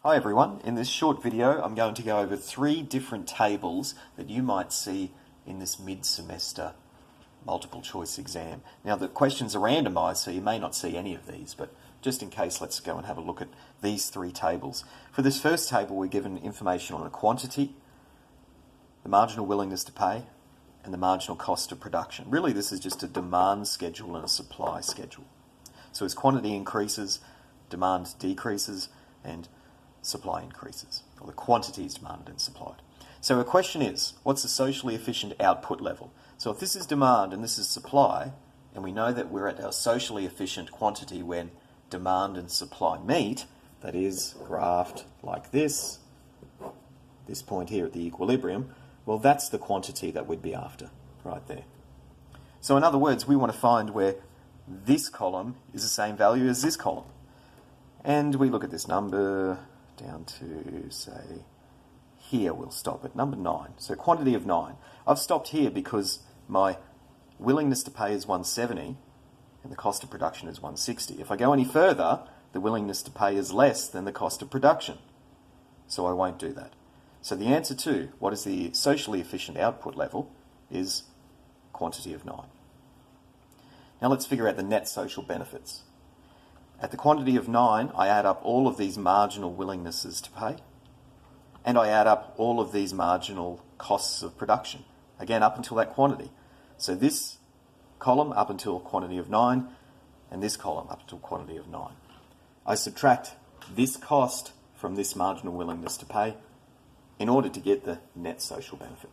Hi everyone, in this short video I'm going to go over 3 different tables that you might see in this mid-semester multiple choice exam. Now the questions are randomised so you may not see any of these, but just in case let's go and have a look at these 3 tables. For this first table we're given information on a quantity, the marginal willingness to pay and the marginal cost of production. Really this is just a demand schedule and a supply schedule. So as quantity increases, demand decreases and supply increases, or the quantity is demanded and supplied. So a question is, what's the socially efficient output level? So if this is demand and this is supply, and we know that we're at our socially efficient quantity when demand and supply meet, that is graphed like this point here at the equilibrium, well that's the quantity that we'd be after, right there. So in other words, we want to find where this column is the same value as this column. And we look at this number down to, say, here we'll stop at number 9. So quantity of 9. I've stopped here because my willingness to pay is 170 and the cost of production is 160. If I go any further, the willingness to pay is less than the cost of production. So I won't do that. So the answer to what is the socially efficient output level is quantity of 9. Now let's figure out the net social benefits. At the quantity of 9, I add up all of these marginal willingnesses to pay, and I add up all of these marginal costs of production, again up until that quantity. So this column up until quantity of 9, and this column up until quantity of 9. I subtract this cost from this marginal willingness to pay in order to get the net social benefit.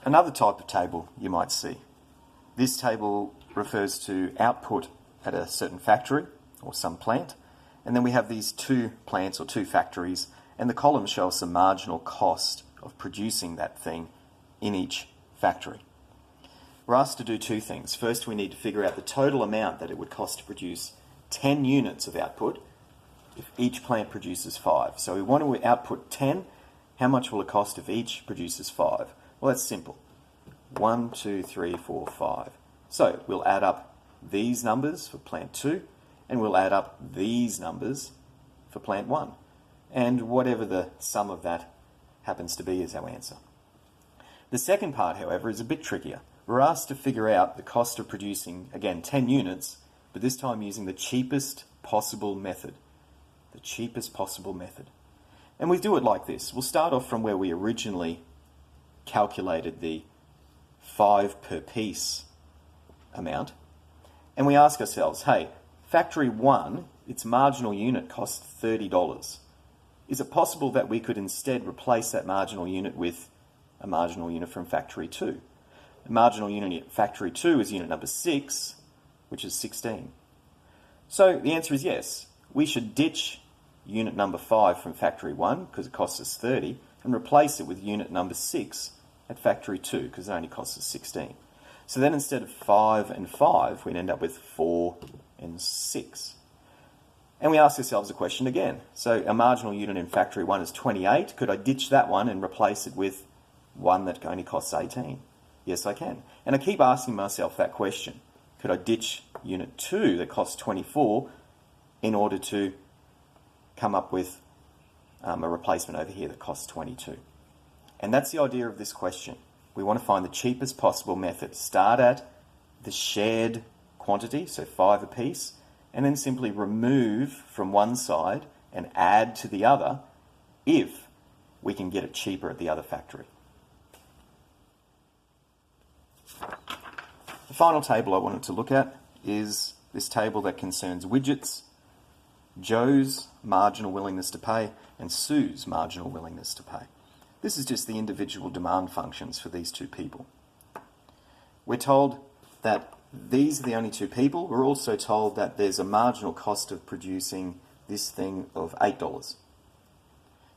Another type of table you might see. This table refers to output at a certain factory or some plant, and then we have these 2 plants or 2 factories, and the columns show us the marginal cost of producing that thing in each factory. We're asked to do 2 things. First, we need to figure out the total amount that it would cost to produce 10 units of output if each plant produces 5. So we want to output 10. How much will it cost if each produces 5? Well, that's simple. 1, 2, 3, 4, 5. So we'll add up these numbers for plant 2, and we'll add up these numbers for plant 1. And whatever the sum of that happens to be is our answer. The second part, however, is a bit trickier. We're asked to figure out the cost of producing, again, 10 units, but this time using the cheapest possible method. The cheapest possible method. And we do it like this. We'll start off from where we originally calculated the 5 per piece amount, and we ask ourselves, hey, factory 1, its marginal unit costs $30. Is it possible that we could instead replace that marginal unit with a marginal unit from factory 2? The marginal unit at factory 2 is unit number 6, which is 16. So the answer is yes. We should ditch unit number 5 from factory 1 because it costs us 30 and replace it with unit number 6 at factory 2 because it only costs us 16. So then instead of 5 and 5, we'd end up with 4 and 6. And we ask ourselves a question again. So our marginal unit in factory 1 is 28. Could I ditch that one and replace it with one that only costs 18? Yes, I can. And I keep asking myself that question. Could I ditch unit 2 that costs 24 in order to come up with a replacement over here that costs 22? And that's the idea of this question. We want to find the cheapest possible method. Start at the shared quantity, so 5 apiece, and then simply remove from one side and add to the other if we can get it cheaper at the other factory. The final table I wanted to look at is this table that concerns widgets, Joe's marginal willingness to pay, and Sue's marginal willingness to pay. This is just the individual demand functions for these 2 people. We're told that these are the only 2 people. We're also told that there's a marginal cost of producing this thing of $8.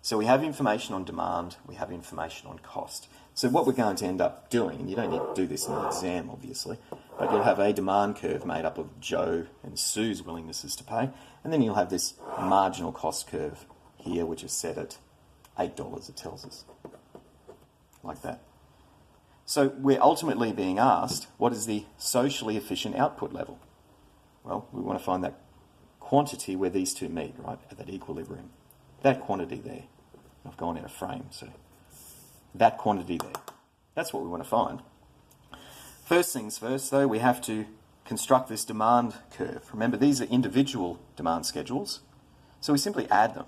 So we have information on demand, we have information on cost. So what we're going to end up doing, and you don't need to do this in an exam obviously, but you'll have a demand curve made up of Joe and Sue's willingnesses to pay, and then you'll have this marginal cost curve here which is set at $8, it tells us, like that. So we're ultimately being asked, what is the socially efficient output level? Well, we want to find that quantity where these two meet, right, at that equilibrium. That quantity there. I've gone in a frame, so that quantity there. That's what we want to find. First things first, though, we have to construct this demand curve. Remember, these are individual demand schedules, so we simply add them.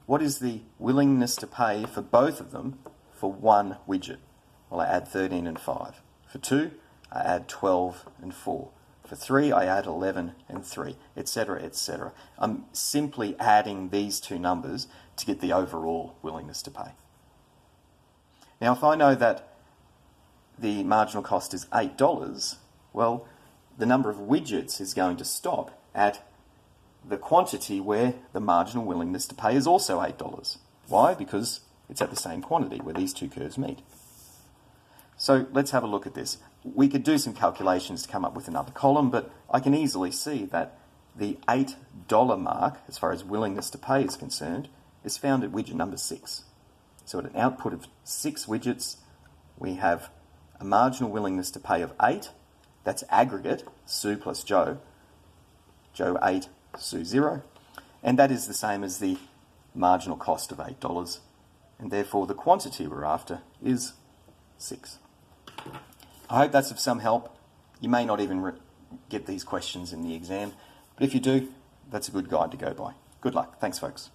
What is the willingness to pay for both of them for one widget? Well, I add 13 and 5. For 2, I add 12 and 4. For 3, I add 11 and 3, etc., etc. I'm simply adding these two numbers to get the overall willingness to pay. Now, if I know that the marginal cost is $8, well, the number of widgets is going to stop at the quantity where the marginal willingness to pay is also $8. Why? Because it's at the same quantity where these two curves meet. So let's have a look at this. We could do some calculations to come up with another column, but I can easily see that the $8 mark, as far as willingness to pay is concerned, is found at widget number 6. So at an output of 6 widgets, we have a marginal willingness to pay of 8. That's aggregate, Sue plus Joe. Joe 8, Sue 0. And that is the same as the marginal cost of $8. And therefore the quantity we're after is 6. I hope that's of some help. You may not even get these questions in the exam, but if you do, that's a good guide to go by. Good luck. Thanks, folks.